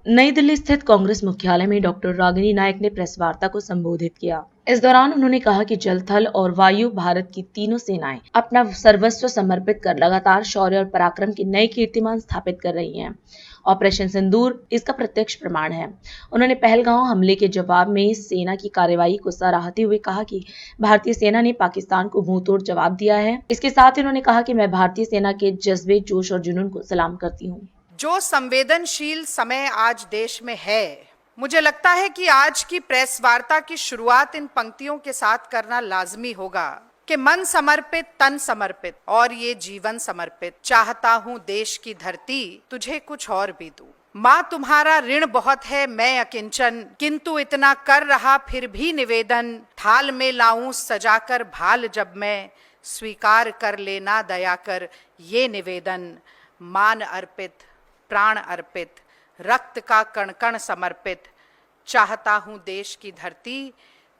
नई दिल्ली स्थित कांग्रेस मुख्यालय में डॉक्टर रागिनी नायक ने प्रेस वार्ता को संबोधित किया। इस दौरान उन्होंने कहा कि जल, थल और वायु भारत की तीनों सेनाएं अपना सर्वस्व समर्पित कर लगातार शौर्य और पराक्रम की नए कीर्तिमान स्थापित कर रही हैं। ऑपरेशन सिंदूर इसका प्रत्यक्ष प्रमाण है। उन्होंने पहलगांव हमले के जवाब में सेना की कार्रवाई को सराहते हुए कहा कि भारतीय सेना ने पाकिस्तान को मुंहतोड़ जवाब दिया है। इसके साथ ही उन्होंने कहा कि मैं भारतीय सेना के जज्बे, जोश और जुनून को सलाम करती हूँ। जो संवेदनशील समय आज देश में है, मुझे लगता है कि आज की प्रेस वार्ता की शुरुआत इन पंक्तियों के साथ करना लाजमी होगा कि मन समर्पित, तन समर्पित और ये जीवन समर्पित, चाहता हूं देश की धरती तुझे कुछ और भी दूं। माँ तुम्हारा ऋण बहुत है, मैं अकिंचन, किंतु इतना कर रहा फिर भी निवेदन, थाल में लाऊं सजाकर भाल जब मैं, स्वीकार कर लेना दया कर ये निवेदन, मान अर्पित, प्राण अर्पित, रक्त का कण कण समर्पित, चाहता हूं देश की धरती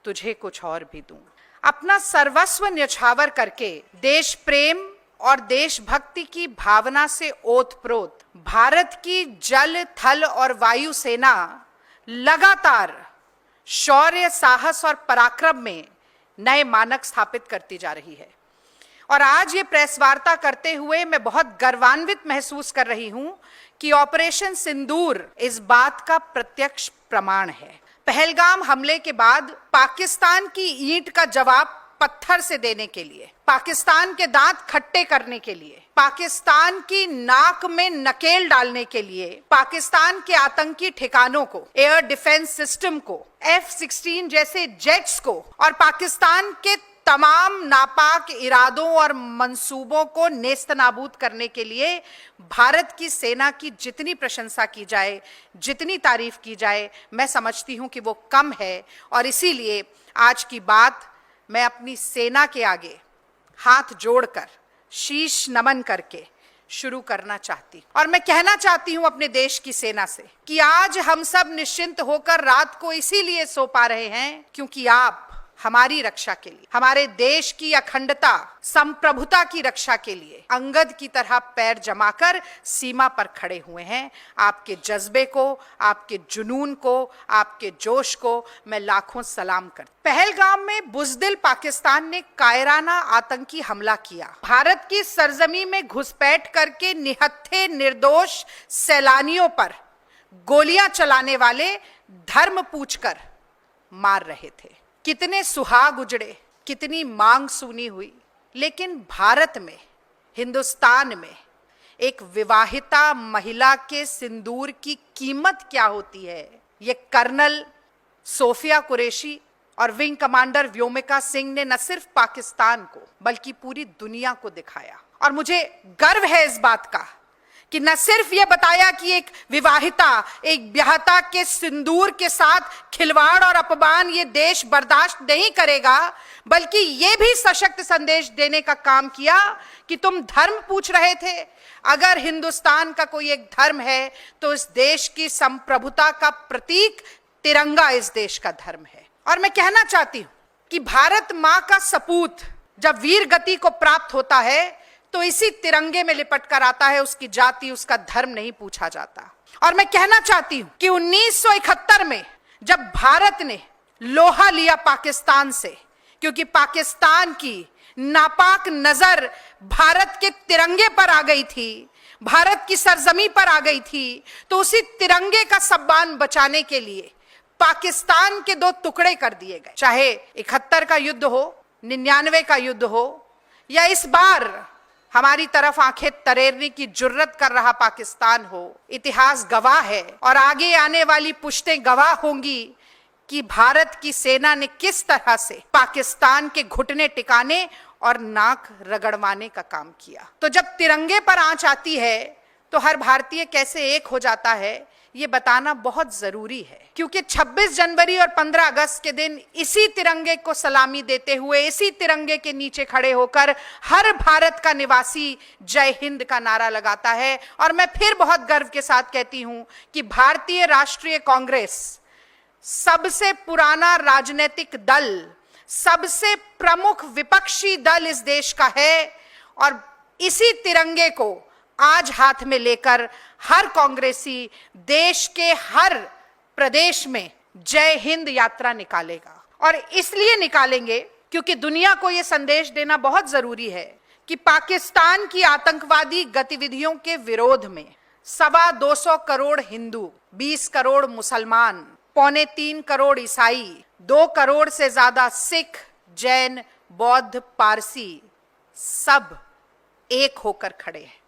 तुझे कुछ और भी दूं। अपना सर्वस्व न्यौछावर करके देश प्रेम और देशभक्ति की भावना से ओतप्रोत भारत की जल, थल और वायु सेना लगातार शौर्य, साहस और पराक्रम में नए मानक स्थापित करती जा रही है। और आज ये प्रेस वार्ता करते हुए मैं बहुत गर्वान्वित महसूस कर रही हूं कि ऑपरेशन सिंदूर इस बात का प्रत्यक्ष प्रमाण है। पहलगाम हमले के बाद पाकिस्तान की ईंट का जवाब पत्थर से देने के लिए, पाकिस्तान के दांत खट्टे करने के लिए, पाकिस्तान की नाक में नकेल डालने के लिए, पाकिस्तान के आतंकी ठिकानों को, एयर डिफेंस सिस्टम को, F-16 जैसे जेट्स को और पाकिस्तान के तमाम नापाक इरादों और मंसूबों को नेस्तनाबूद करने के लिए भारत की सेना की जितनी प्रशंसा की जाए, जितनी तारीफ की जाए, मैं समझती हूं कि वो कम है। और इसीलिए आज की बात मैं अपनी सेना के आगे हाथ जोड़कर, शीश नमन करके शुरू करना चाहती हूं। और मैं कहना चाहती हूं अपने देश की सेना से कि आज हम सब निश्चिंत होकर रात को इसीलिए सो पा रहे हैं क्योंकि आप हमारी रक्षा के लिए, हमारे देश की अखंडता, संप्रभुता की रक्षा के लिए अंगद की तरह पैर जमाकर सीमा पर खड़े हुए हैं। आपके जज्बे को, आपके जुनून को, आपके जोश को मैं लाखों सलाम करती। पहलगाम में बुज़दिल पाकिस्तान ने कायराना आतंकी हमला किया। भारत की सरजमी में घुसपैठ करके निहत्थे निर्दोष सैलानियों पर गोलियां चलाने वाले धर्म पूछकर मार रहे थे। कितने सुहाग उजड़े, कितनी मांग सूनी हुई, लेकिन भारत में, हिंदुस्तान में एक विवाहिता महिला के सिंदूर की कीमत क्या होती है, ये कर्नल सोफिया कुरैशी और विंग कमांडर व्योमिका सिंह ने न सिर्फ पाकिस्तान को बल्कि पूरी दुनिया को दिखाया। और मुझे गर्व है इस बात का कि न सिर्फ ये बताया कि एक विवाहिता, एक ब्याहता के सिंदूर के साथ खिलवाड़ और अपमान ये देश बर्दाश्त नहीं करेगा, बल्कि ये भी सशक्त संदेश देने का काम किया कि तुम धर्म पूछ रहे थे, अगर हिंदुस्तान का कोई एक धर्म है तो इस देश की संप्रभुता का प्रतीक तिरंगा इस देश का धर्म है। और मैं कहना चाहती हूं कि भारत मां का सपूत जब वीर गति को प्राप्त होता है तो इसी तिरंगे में लिपट कर आता है, उसकी जाति, उसका धर्म नहीं पूछा जाता। और मैं कहना चाहती हूं कि 1971 में जब भारत ने लोहा लिया पाकिस्तान से, क्योंकि पाकिस्तान की नापाक नजर भारत के तिरंगे पर आ गई थी, भारत की सरजमी पर आ गई थी, तो उसी तिरंगे का सम्मान बचाने के लिए पाकिस्तान के दो टुकड़े कर दिए गए। चाहे 71 का युद्ध हो, 99 का युद्ध हो, या इस बार हमारी तरफ आंखें तरेरने की जुर्रत कर रहा पाकिस्तान हो, इतिहास गवाह है और आगे आने वाली पुश्तें गवाह होंगी कि भारत की सेना ने किस तरह से पाकिस्तान के घुटने टिकाने और नाक रगड़वाने का काम किया। तो जब तिरंगे पर आंच आती है तो हर भारतीय कैसे एक हो जाता है, ये बताना बहुत जरूरी है, क्योंकि 26 जनवरी और 15 अगस्त के दिन इसी तिरंगे को सलामी देते हुए, इसी तिरंगे के नीचे खड़े होकर हर भारत का निवासी जय हिंद का नारा लगाता है। और मैं फिर बहुत गर्व के साथ कहती हूं कि भारतीय राष्ट्रीय कांग्रेस सबसे पुराना राजनीतिक दल, सबसे प्रमुख विपक्षी दल इस देश का है और इसी तिरंगे को आज हाथ में लेकर हर कांग्रेसी देश के हर प्रदेश में जय हिंद यात्रा निकालेगा। और इसलिए निकालेंगे क्योंकि दुनिया को यह संदेश देना बहुत जरूरी है कि पाकिस्तान की आतंकवादी गतिविधियों के विरोध में 225 करोड़ हिंदू, 20 करोड़ मुसलमान, 2.25 करोड़ ईसाई, 2 करोड़ से ज्यादा सिख, जैन, बौद्ध, पारसी सब एक होकर खड़े हैं।